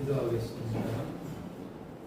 기도하겠습니다.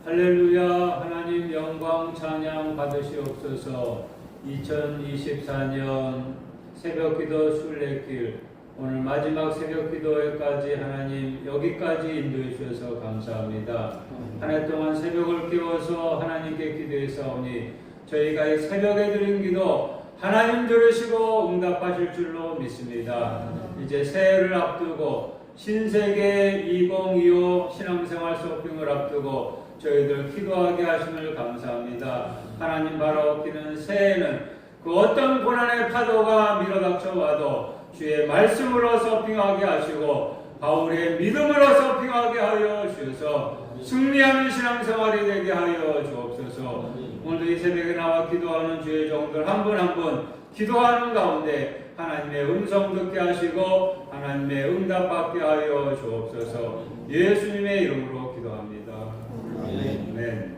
할렐루야. 하나님 영광 찬양 받으시옵소서. 2024년 새벽기도 순례길 오늘 마지막 새벽기도회까지 하나님 여기까지 인도해 주셔서 감사합니다. 한 해 동안 새벽을 깨워서 하나님께 기도했사오니 저희가 이 새벽에 드린 기도 하나님 들으시고 응답하실 줄로 믿습니다. 이제 새해를 앞두고 신세계 2025 신앙생활 쇼핑을 앞두고 저희들 기도하게 하심을 감사합니다. 하나님 바로 기는 새해는 그 어떤 고난의 파도가 밀어닥쳐 와도 주의 말씀으로 서핑하게 하시고 바울의 믿음으로 서핑하게 하여 주셔서 승리하는 신앙생활이 되게 하여 주옵소서. 오늘도 이 새벽에 나와 기도하는 주의 종들 한 분 한 분 기도하는 가운데 하나님의 음성 듣게 하시고 하나님의 응답 받게 하여 주옵소서. 예수님의 이름으로 기도합니다. 아멘.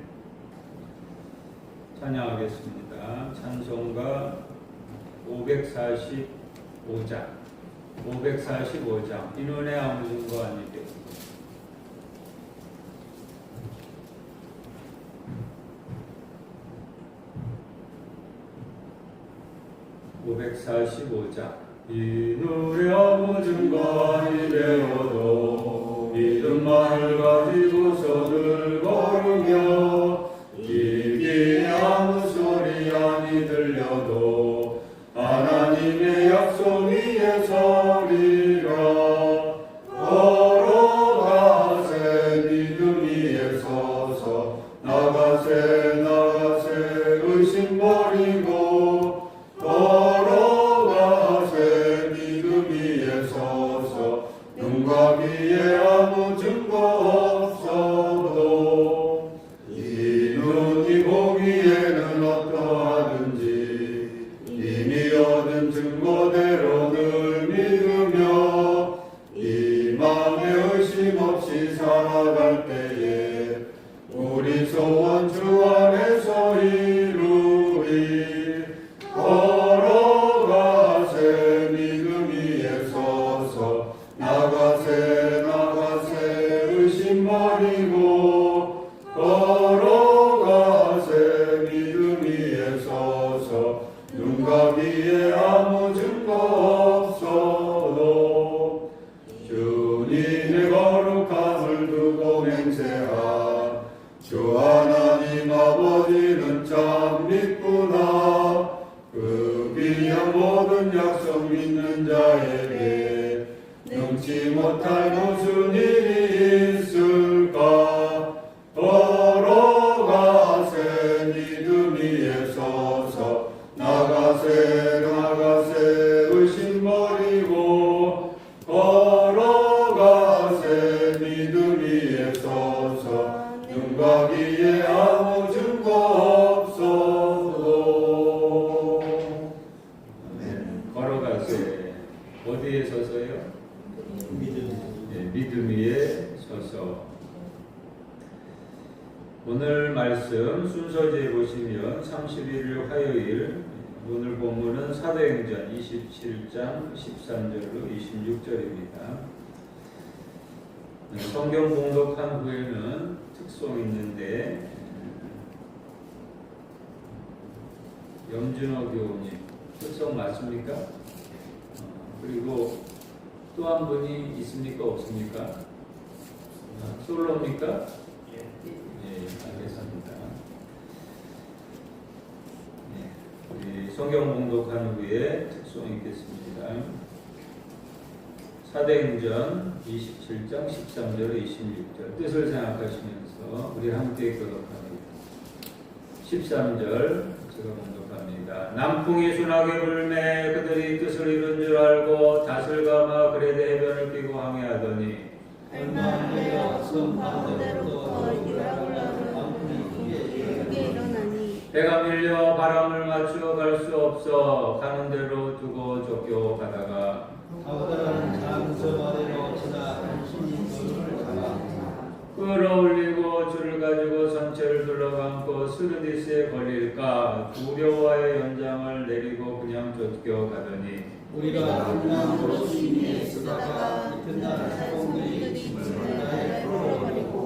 찬양하겠습니다. 찬송가 545장 이 눈에 아무 증거 아니게 545장 이 눈에 아무 증거 아니되어도 믿음만을 가지고서 늘 걸으며 입기에 아무 소리 아니 들려도 하나님의 약속 위에 서리라. 걸어가세 믿음 위에 서서 나가세 의심 버리고 걸어가세 믿음 위에 서서 눈과 귀에 아무 증거 없어도 이 눈이 보기에는 어떠하든지 이미 얻은 증거대로 늘 믿으며 이 맘에 의심 없이 살아갈 때에 우리 소원 주 안에서 이루리. 걸어가세 믿음 위에 서서 나가세 의심 버리고 걸어가세 믿음 위에 서서 눈과 귀에 아무 증거 없어도 주님의 거룩함을 두고 맹세하. 주 하나님 아버지는 참 믿구나. 그 귀한 모든 약속 믿는 자에게 능치 못할 무슨 일이 있을까. 걸어가세 믿음 위에 서서 나가세 의심 버리고 걸어가세 믿음 위에 서서 눈과 귀에 아무 증거 없어도. 걸어가세 어디에 서서요? 믿음 위에 서서. 오늘 말씀 순서지에 보시면 31일 화요일 오늘 본문은 사도행전 27장 13절로 26절입니다. 성경 봉독한 후에는 특송이 있는데 염준호 교우님 특송 맞습니까? 그리고 또 한 분이 있습니까? 없습니까? 솔로입니까? 예, 알겠습니다. 우리 성경 봉독한 후에 특송이 있겠습니다. 사도행전 27장 13절 26절 뜻을 생각하시면서 우리 함께 교독합니다. 13절 제가 봉독합니다. 남풍이 순하게 불매 그들이 뜻을 이룬 줄 알고 닷을 감아 그레데 해변을 끼고 항해하더니 할만하여 손바닥으로부터 유락을 나는 남풍이 크게 일어나니 배가 밀려 바람을 맞추어 갈 수 없어 가는 대로 두고 쫓겨가다가 가오다는 장소마대로 지나 한신이 손을 잡아 끌어올리고 줄을 가지고 전체를 둘러감고 스르디스에 걸릴까 두려워의 연장을 내리고 그냥 쫓겨가더니 우리가 풍랑으로 심히 쓰다가 이튿날 사공들이 짐을 바다에 풀어버리고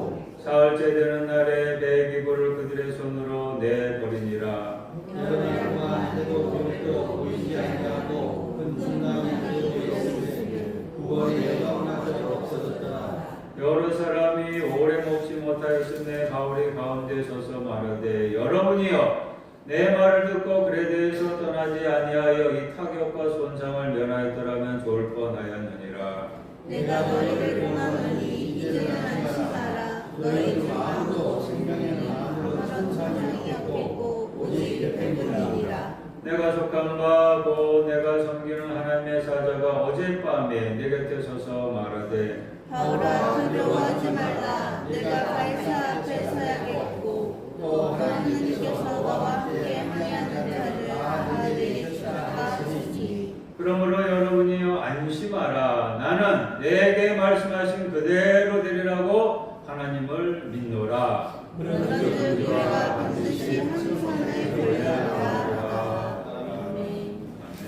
부활째 되는 날에 배기구를 그들의 손으로 내버리니라. 여러 날 동안 해도 별도 보이지 아니하고 큰 풍랑이 일어나고 있으니 구원의 영광마저 없어졌더라. 여러 사람이 오래 먹지 못하였으며 바울이 가운데 서서 말하되 여러분이여 내 말을 듣고 그레데에서 떠나지 아니하여 이 타격과 손상을 면하였더라면 좋을 뻔하였느니라. 내가 너희를 공하노니 이제는 안심하라. 너희 중 아무도 생명의 마음으로 손상이 없겠고 오직 배불리니라. 내가 속한 바고 내가 섬기는 하나님의 사자가 어젯밤에 내 곁에 서서 말하되 바울아 두려워하지 말라. 내가 가이사 앞에 서야겠고 또 하나님께서 너와 함께 항해하는 자를 나에게 주시라 하시니 그러므로 여러분이여 안심하라. 나는 내게 말씀하신 그대로 되리라고 하나님을 믿노라. 그런즉 우리가 반드시 한 손에 걸려라. 아멘. 아멘.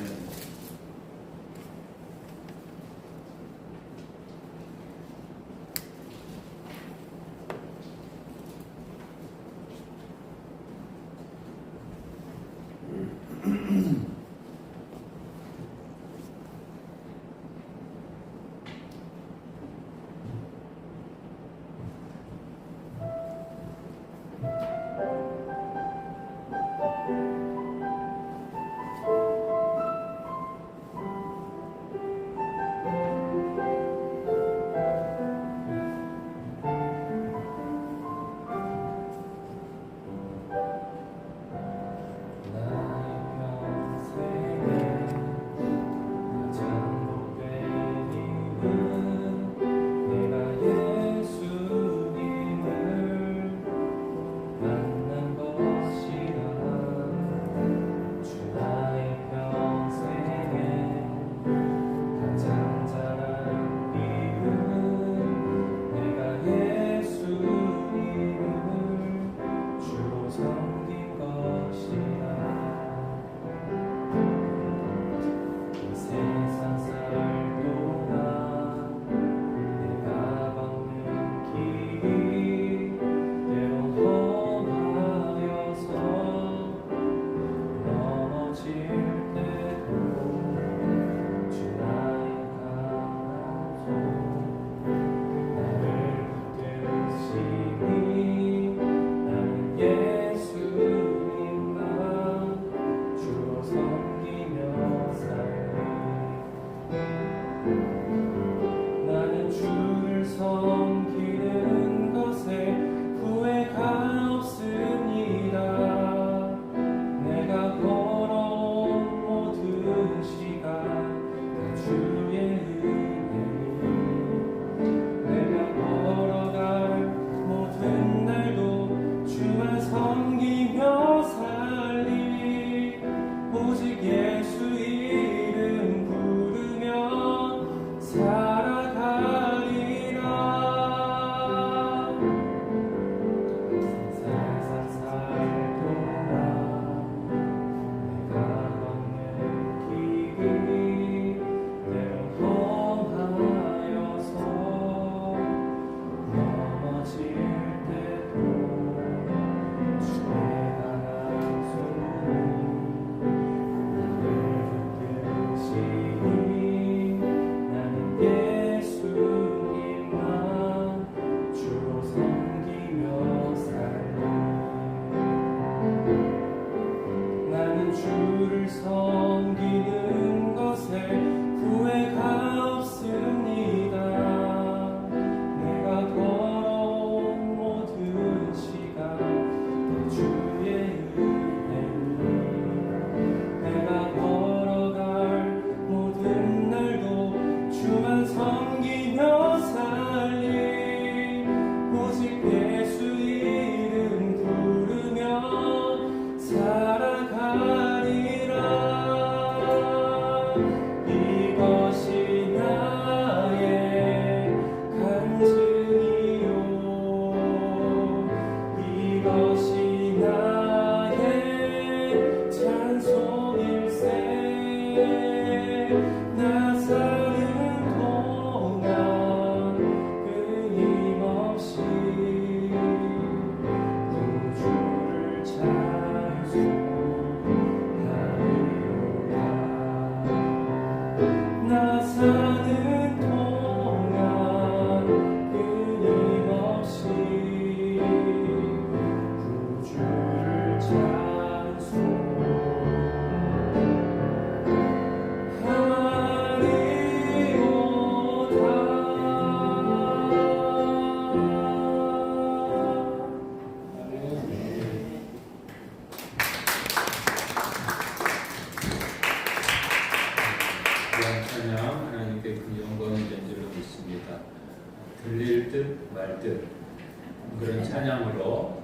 그런 찬양으로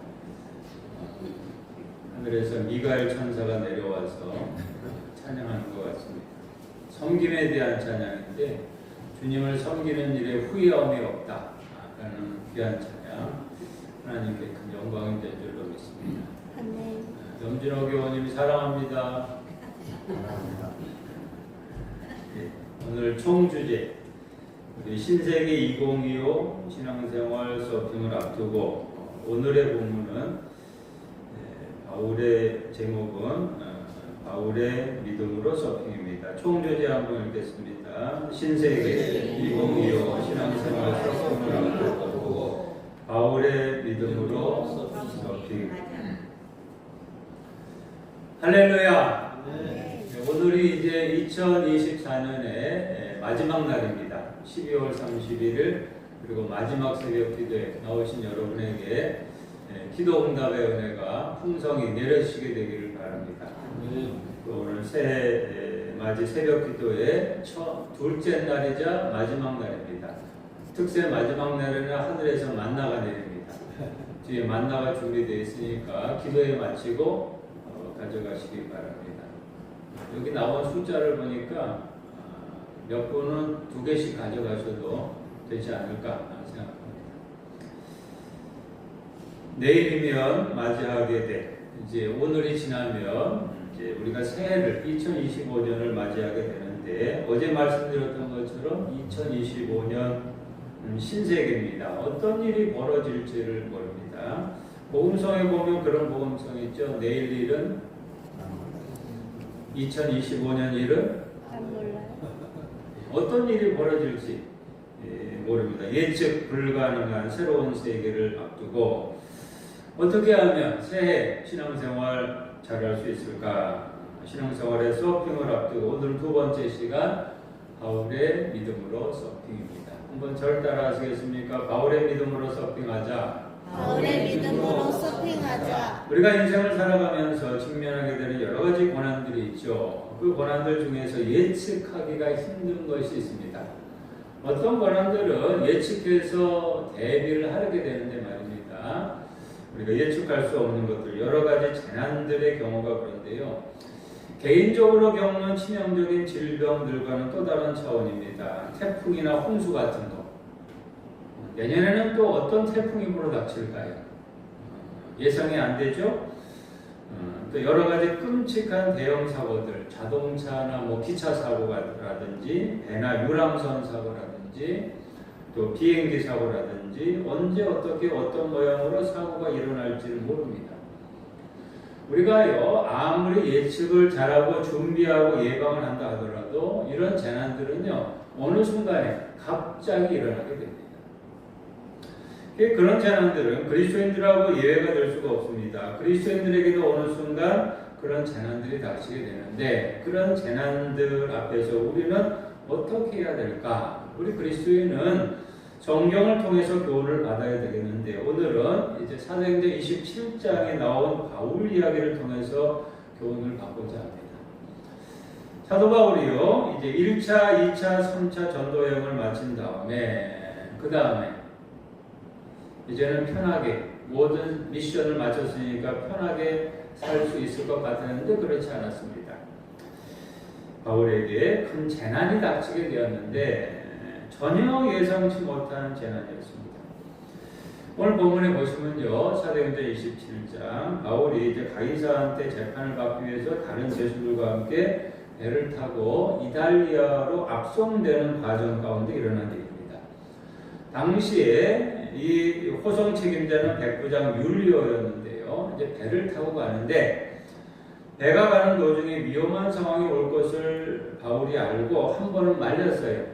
하늘에서 미가엘 천사가 내려와서 찬양하는 것 같습니다. 섬김에 대한 찬양인데 주님을 섬기는 일에 후회함이 없다 라는 귀한 찬양, 하나님께 큰 영광이 된 줄로 믿습니다. 염진호 교우님이 사랑합니다. 오늘 총주제 우리 신세계 2025 신앙생활 서핑을 앞두고 오늘의 본문은 바울의 제목은 바울의 믿음으로 서핑입니다. 총주제 한번 읽겠습니다. 신세계 2025 신앙생활 서핑을 앞두고 바울의 믿음으로 서핑. 할렐루야. 오늘이 이제 2024년의 마지막 날입니다. 12월 31일 그리고 마지막 새벽 기도에 나오신 여러분에게 기도 응답의 은혜가 풍성히 내려지게 되기를 바랍니다. 오늘 새해 맞이 새벽 기도의 둘째 날이자 마지막 날입니다. 특세 마지막 날에는 하늘에서 만나가 내립니다. 뒤에 만나가 준비되어 있으니까 기도에 마치고 가져가시기 바랍니다. 여기 나온 숫자를 보니까 몇 분은 2개씩 가져가셔도 되지 않을까 생각합니다. 내일이면 맞이하게 돼. 이제 오늘이 지나면 이제 우리가 새해를 2025년을 맞이하게 되는데 어제 말씀드렸던 것처럼 2025년 신세계입니다. 어떤 일이 벌어질지를 모릅니다. 복음성에 보면 그런 복음성이 있죠. 내일 일은 2025년 일은 어떤 일이 벌어질지 모릅니다. 예측 불가능한 새로운 세계를 앞두고 어떻게 하면 새해 신앙생활 잘할 수 있을까? 신앙생활의 서핑을 앞두고 오늘 두 번째 시간 바울의 믿음으로 서핑입니다. 한번 절 따라 하시겠습니까? 바울의 믿음으로 서핑하자. 바울의 믿음으로 서핑하자. 우리가 인생을 살아가면서 직면하게 되는 여러 가지 고난들이 있죠. 그 고난들 중에서 예측하기가 힘든 것이 있습니다. 어떤 고난들은 예측해서 대비를 하게 되는데 말입니다. 우리가 예측할 수 없는 것들, 여러 가지 재난들의 경우가 그런데요. 개인적으로 겪는 치명적인 질병들과는 또 다른 차원입니다. 태풍이나 홍수 같은 거. 내년에는 또 어떤 태풍이 불어닥칠까요? 예상이 안 되죠? 또 여러 가지 끔찍한 대형 사고들, 자동차나 기차 사고라든지, 배나 유람선 사고라든지, 또 비행기 사고라든지, 언제 어떻게 어떤 모양으로 사고가 일어날지는 모릅니다. 우리가요, 아무리 예측을 잘하고 준비하고 예방을 한다 하더라도 이런 재난들은요, 어느 순간에 갑자기 일어나게 됩니다. 그런 재난들은 그리스도인들하고 예외가 될 수가 없습니다. 그리스도인들에게도 어느 순간 그런 재난들이 닥치게 되는데 그런 재난들 앞에서 우리는 어떻게 해야 될까? 우리 그리스도인은 성경을 통해서 교훈을 받아야 되겠는데 오늘은 이제 사도행전 27장에 나온 바울 이야기를 통해서 교훈을 받고자 합니다. 사도 바울이요, 이제 1차, 2차, 3차 전도 여행을 마친 다음에 그 다음에 이제는 편하게 모든 미션을 마쳤으니까 편하게 살 수 있을 것 같았는데 그렇지 않았습니다. 바울에게 큰 재난이 닥치게 되었는데 전혀 예상치 못한 재난이었습니다. 오늘 본문에 보시면요, 사도행전 27장 바울이 이제 가이사한테 재판을 받기 위해서 다른 제수들과 함께 배를 타고 이달리아로 압송되는 과정 가운데 일어난 일입니다. 당시에 이 호송 책임자는 백부장 율리오였는데요. 이제 배를 타고 가는데 배가 가는 도중에 위험한 상황이 올 것을 바울이 알고 한 번은 말렸어요.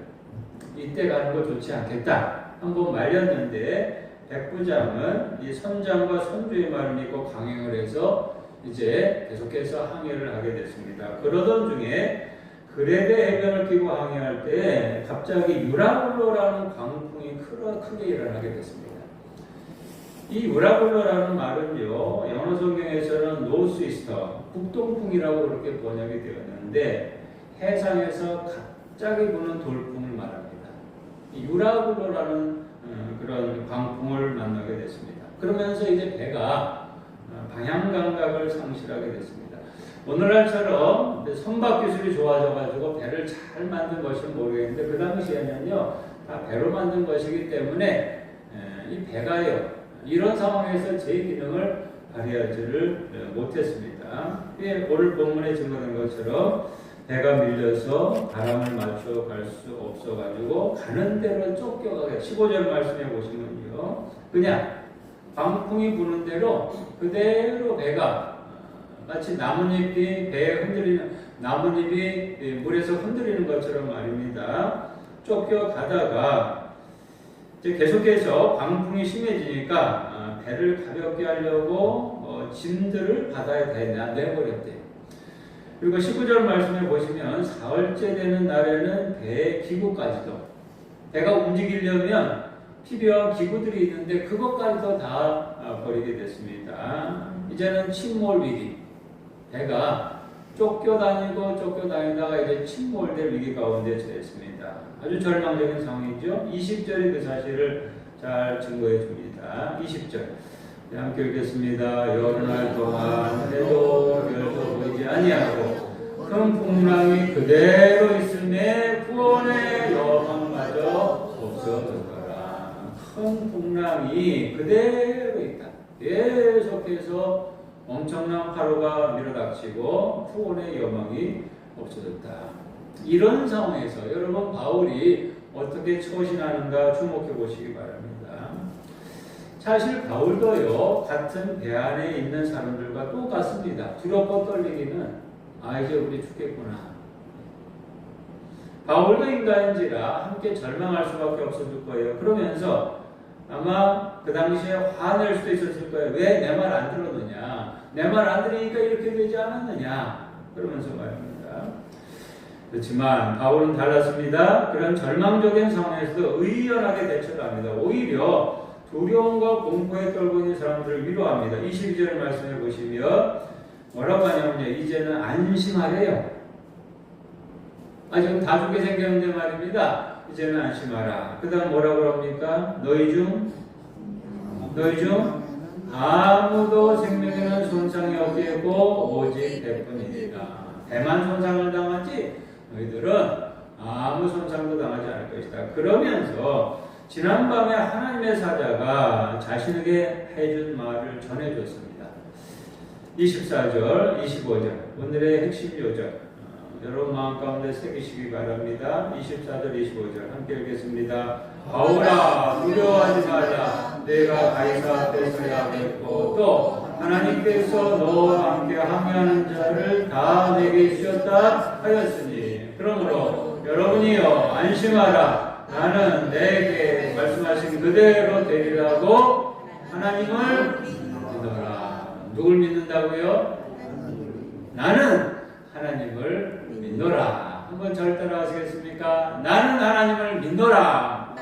이때 가는 거 좋지 않겠다. 한 번 말렸는데 백부장은 이 선장과 선주의 말을 믿고 강행을 해서 이제 계속해서 항해를 하게 됐습니다. 그러던 중에 그레데 해변을 끼고 항해할 때 갑자기 유라굴로라는 광풍이 크게 일어나게 됐습니다. 이 유라굴로라는 말은요, 영어 성경에서는 노스이스터, 북동풍이라고 그렇게 번역이 되었는데 해상에서 갑자기 부는 돌풍을 말합니다. 이 유라굴로라는 그런 광풍을 만나게 됐습니다. 그러면서 이제 배가 방향 감각을 상실하게 됐습니다. 오늘날처럼 선박 기술이 좋아져가지고 배를 잘 만든 것은 모르겠는데 그 당시에는요 다 배로 만든 것이기 때문에 이 배가요 이런 상황에서 제 기능을 발휘하지를 못했습니다. 오늘 본문에 증거된 것처럼 배가 밀려서 바람을 맞춰 갈 수 없어가지고 가는 대로 쫓겨가게 15절 말씀해 보시면요 그냥 광풍이 부는 대로 그대로 배가 마치 나뭇잎이 배에 흔들리는 나뭇잎이 물에서 흔들리는 것처럼 말입니다. 쫓겨가다가 이제 계속해서 광풍이 심해지니까 배를 가볍게 하려고 짐들을 바다에 내버렸대요. 그리고 19절 말씀에 보시면 사흘째 되는 날에는 배의 기구까지도 배가 움직이려면 필요한 기구들이 있는데 그것까지도 다 버리게 됐습니다. 이제는 침몰 위기 배가 쫓겨다니다가 이제 침몰될 위기 가운데 처했습니다. 아주 절망적인 상황이죠. 20절이 그 사실을 잘 증거해 줍니다. 20절 함께 읽겠습니다. 여러 날 동안 해도 별도 보이지 아니하고 큰 풍랑이 그대로 있음에 구원의 여망마저 없어졌더라. 큰 풍랑이 그대로 있다. 계속해서 엄청난 파도가 밀어닥치고 구원의 여망이 없어졌다. 이런 상황에서 여러분 바울이 어떻게 처신하는가 주목해 보시기 바랍니다. 사실 바울도요 같은 배 안에 있는 사람들과 똑같습니다. 두렵고 떨리기는 이제 우리 죽겠구나. 바울도 인간인지라 함께 절망할 수밖에 없었을 거예요. 그러면서 아마 그 당시에 화낼 수도 있었을 거예요. 왜 내 말 안 들었느냐? 내 말 안 들으니까 이렇게 되지 않았느냐? 그러면서 말입니다. 그렇지만 바울은 달랐습니다. 그런 절망적인 상황에서도 의연하게 대처를 합니다. 오히려 두려움과 공포에 떨고 있는 사람들을 위로합니다. 22절 말씀해 보시면 뭐라고 하냐면요. 이제는 안심하래요. 지금 다 죽게 생겼는데 말입니다. 이제는 안심하라. 그 다음 뭐라고 합니까? 너희 중 아무도 생명에는 손상이 없겠고 오직 배뿐이니라. 배만 손상을 당하지 너희들은 아무 손상도 당하지 않을 것이다. 그러면서 지난밤에 하나님의 사자가 자신에게 해준 말을 전해줬습니다. 24절, 25절 오늘의 핵심 요절 여러분 마음 가운데 새기시기 바랍니다. 24절, 25절 함께 읽겠습니다. 바울아 두려워하지 말라. 내가 가이사 앞에 서야 하겠고 또 하나님께서 너와 함께 항해하는 자를 다 내게 주셨다 하였으니 그러므로 여러분이여 안심하라. 나는 내게 말씀하신 그대로 되리라고 하나님을 믿어라. 누굴 믿는다고요? 나는 하나님을 믿노라. 한번 절 따라 하시겠습니까? 나는 하나님을 믿노라.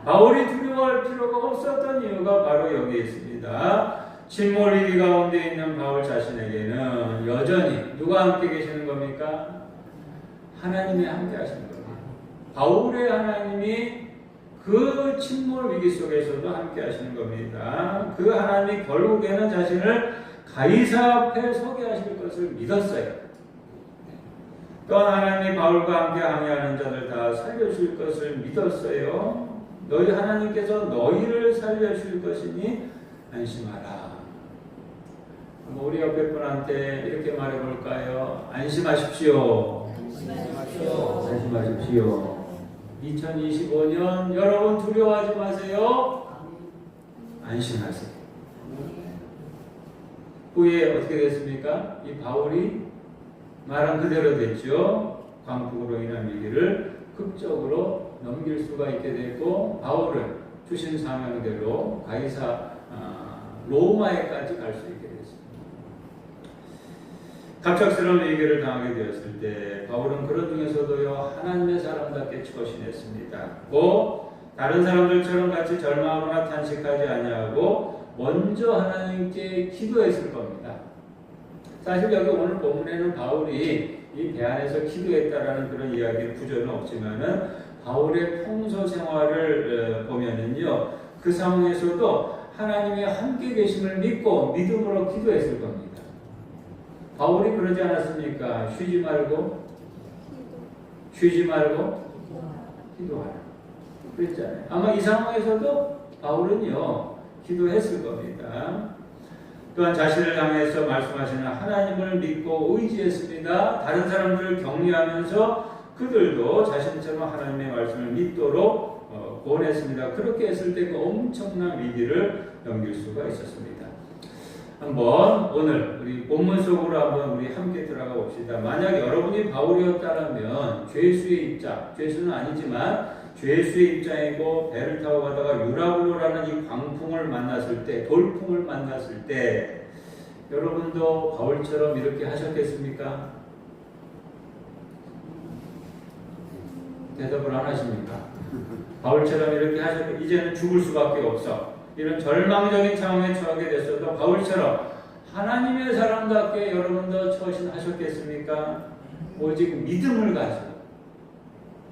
바울이 두려워할 필요가 없었던 이유가 바로 여기에 있습니다. 침몰 위기 가운데 있는 바울 자신에게는 여전히 누가 함께 계시는 겁니까? 하나님이 함께 하시는 겁니다. 바울의 하나님이 그 침몰 위기 속에서도 함께 하시는 겁니다. 그 하나님이 결국에는 자신을 가이사 앞에 서게 하실 것을 믿었어요. 또한 하나님이 바울과 함께 항해하는 자들 다 살려줄 것을 믿었어요. 너희 하나님께서 너희를 살려줄 것이니 안심하라. 우리 옆에 분한테 이렇게 말해볼까요? 안심하십시오. 안심하십시오. 2025년 여러분 두려워하지 마세요. 안심하세요. 후에 어떻게 됐습니까? 이 바울이 말한 그대로 됐죠. 광풍으로 인한 위기를 극적으로 넘길 수가 있게 됐고 바울은 주신 사명대로 가이사 로마에까지 갈 수 있게 됐습니다. 갑작스러운 위기를 당하게 되었을 때 바울은 그런 중에서도요 하나님의 사람답게 처신했습니다. 다른 사람들처럼 같이 절망하거나 탄식하지 아니하고 먼저 하나님께 기도했을 겁니다. 사실 여기 오늘 본문에는 바울이 이 배 안에서 기도했다라는 그런 이야기 구절은 없지만은 바울의 평소 생활을 보면은요, 그 상황에서도 하나님의 함께 계심을 믿고 믿음으로 기도했을 겁니다. 바울이 그러지 않았습니까? 쉬지 말고 기도하라. 그랬잖아요. 아마 이 상황에서도 바울은요, 기도했을 겁니다. 또한 자신을 향해서 말씀하시는 하나님을 믿고 의지했습니다. 다른 사람들을 격려하면서 그들도 자신처럼 하나님의 말씀을 믿도록 권했습니다. 그렇게 했을 때 그 엄청난 위기를 넘길 수가 있었습니다. 한번 오늘 우리 본문 속으로 한번 우리 함께 들어가 봅시다. 만약 여러분이 바울이었다면 죄수의 입장, 죄수는 아니지만 죄수의 입장이고 배를 타고 가다가 유라굴로라는 이 광풍을 만났을 때, 돌풍을 만났을 때 여러분도 바울처럼 이렇게 하셨겠습니까? 대답을 안 하십니까? 바울처럼 이렇게 하셨고 이제는 죽을 수밖에 없어. 이런 절망적인 상황에 처하게 됐어도 바울처럼 하나님의 사람답게 여러분도 처신하셨겠습니까? 오직 믿음을 가지고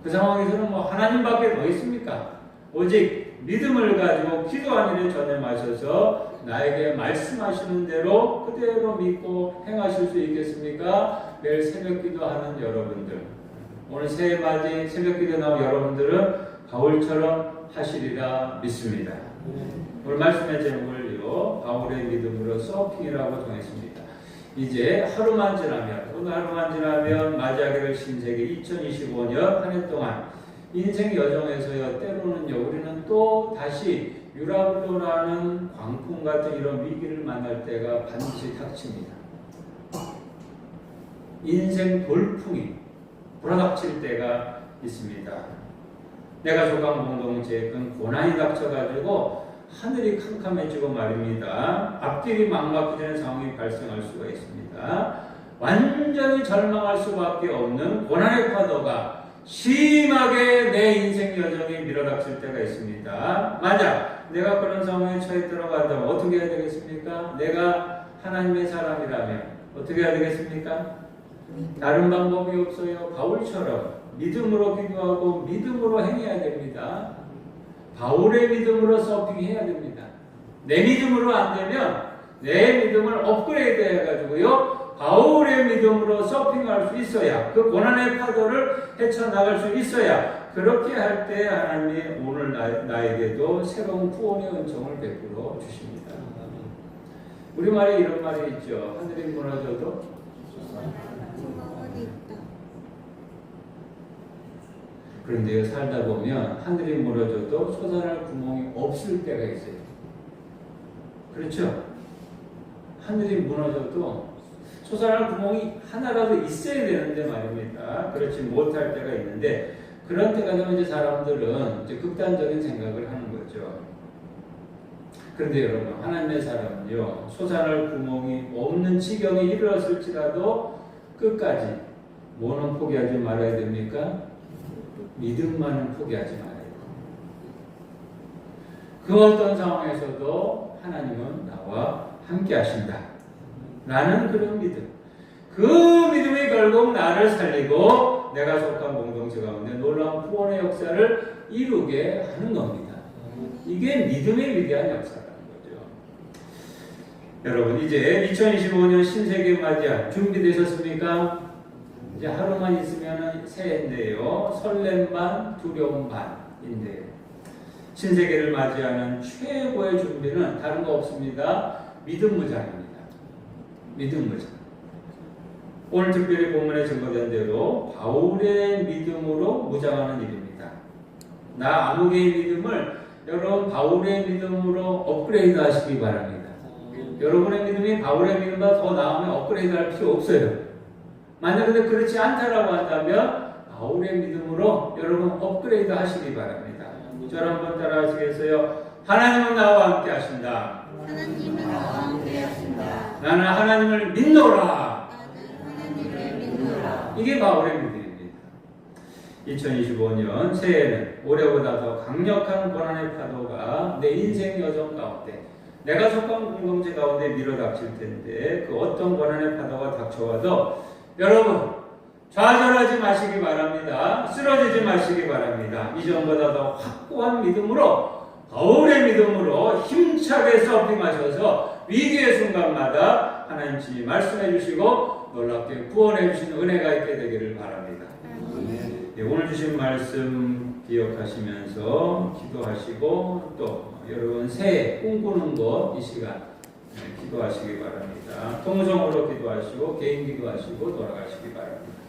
그 상황에서는 뭐 하나님밖에 더 있습니까? 오직 믿음을 가지고 기도한 일에 전념하셔서 나에게 말씀하시는 대로 그대로 믿고 행하실 수 있겠습니까? 매일 새벽 기도하는 여러분들, 오늘 새해 맞이 새벽 기도 나온 여러분들은 바울처럼 하시리라 믿습니다. 오늘 말씀의 제목을요, 바울의 믿음으로 서핑이라고 정했습니다. 이제 하루만 지나면, 오늘 하루만 지나면 맞이하게 될 신세계 2025년 한 해 동안 인생 여정에서요, 때로는요, 우리는 또 다시 유라굴로라는 광풍 같은 이런 위기를 만날 때가 반드시 닥칩니다. 인생 돌풍이 불어닥칠 때가 있습니다. 내가 속한 공동체에 큰 고난이 닥쳐가지고 하늘이 캄캄해지고 말입니다. 앞길이 막막해지는 상황이 발생할 수가 있습니다. 완전히 절망할 수밖에 없는 고난의 파도가 심하게 내 인생 여정에 밀어닥칠 때가 있습니다. 만약 내가 그런 상황에 처해 들어간다면 어떻게 해야 되겠습니까? 내가 하나님의 사람이라면 어떻게 해야 되겠습니까? 다른 방법이 없어요. 바울처럼 믿음으로 기도하고 믿음으로 행해야 됩니다. 바울의 믿음으로 서핑해야 됩니다. 내 믿음으로 안 되면 내 믿음을 업그레이드 해가지고요, 바울의 믿음으로 서핑할 수 있어야, 그 고난의 파도를 헤쳐나갈 수 있어야, 그렇게 할 때 하나님이 오늘 나에게도 새로운 구원의 은총을 베풀어 주십니다. 우리말에 이런 말이 있죠. 하늘이 무너져도 구멍은 있다. 그런데요, 살다 보면 하늘이 무너져도 솟아날 구멍이 없을 때가 있어요. 그렇죠? 하늘이 무너져도 솟아날 구멍이 하나라도 있어야 되는데 말입니다. 그렇지 못할 때가 있는데, 그런 때가 되면 이제 사람들은 이제 극단적인 생각을 하는 거죠. 그런데 여러분, 하나님의 사람은요, 솟아날 구멍이 없는 지경에 이르렀을지라도 끝까지 뭐는 포기하지 말아야 됩니까? 믿음만은 포기하지 말아야 돼요. 그 어떤 상황에서도 하나님은 나와 함께 하신다 라는 그런 믿음, 그 믿음이 결국 나를 살리고 내가 속한 공동체 가운데 놀라운 구원의 역사를 이루게 하는 겁니다. 이게 믿음의 위대한 역사라는 거죠. 여러분, 이제 2025년 신세계 맞이할 준비되셨습니까? 이제 하루만 있으면 새해인데요. 설렘 반, 두려움 반인데요. 신세계를 맞이하는 최고의 준비는 다른 거 없습니다. 믿음 무장입니다. 믿음 무장. 오늘 특별히 본문에 증거된 대로 바울의 믿음으로 무장하는 일입니다. 나 아무개의 믿음을 여러분 바울의 믿음으로 업그레이드 하시기 바랍니다. 여러분의 믿음이 바울의 믿음보다 더 나으면 업그레이드 할 필요 없어요. 만약 근데 그렇지 않다라고 한다면 바울의 믿음으로 여러분 업그레이드 하시기 바랍니다. 저를 한번 따라 하시겠어요? 하나님은 나와 함께 하신다. 하나님은 나와 함께 하신다. 나는 하나님을 믿노라. 나는 하나님을 믿노라. 이게 바울의 믿음입니다. 2025년 새해에는 올해보다 더 강력한 고난의 파도가 내 인생 여정 가운데, 내가 속한 공동체 가운데 밀어닥칠 텐데, 그 어떤 고난의 파도가 닥쳐와도 여러분 좌절하지 마시기 바랍니다. 쓰러지지 마시기 바랍니다. 이전보다 더 확고한 믿음으로, 바울의 믿음으로 힘차게 서핑하셔서 위기의 순간마다 하나님 친히 말씀해 주시고 놀랍게 구원해 주시는 은혜가 있게 되기를 바랍니다. 예, 오늘 주신 말씀 기억하시면서 기도하시고 또 여러분 새해 꿈꾸는 것 이 시간 기도하시기 바랍니다. 통성으로 기도하시고 개인 기도하시고 돌아가시기 바랍니다.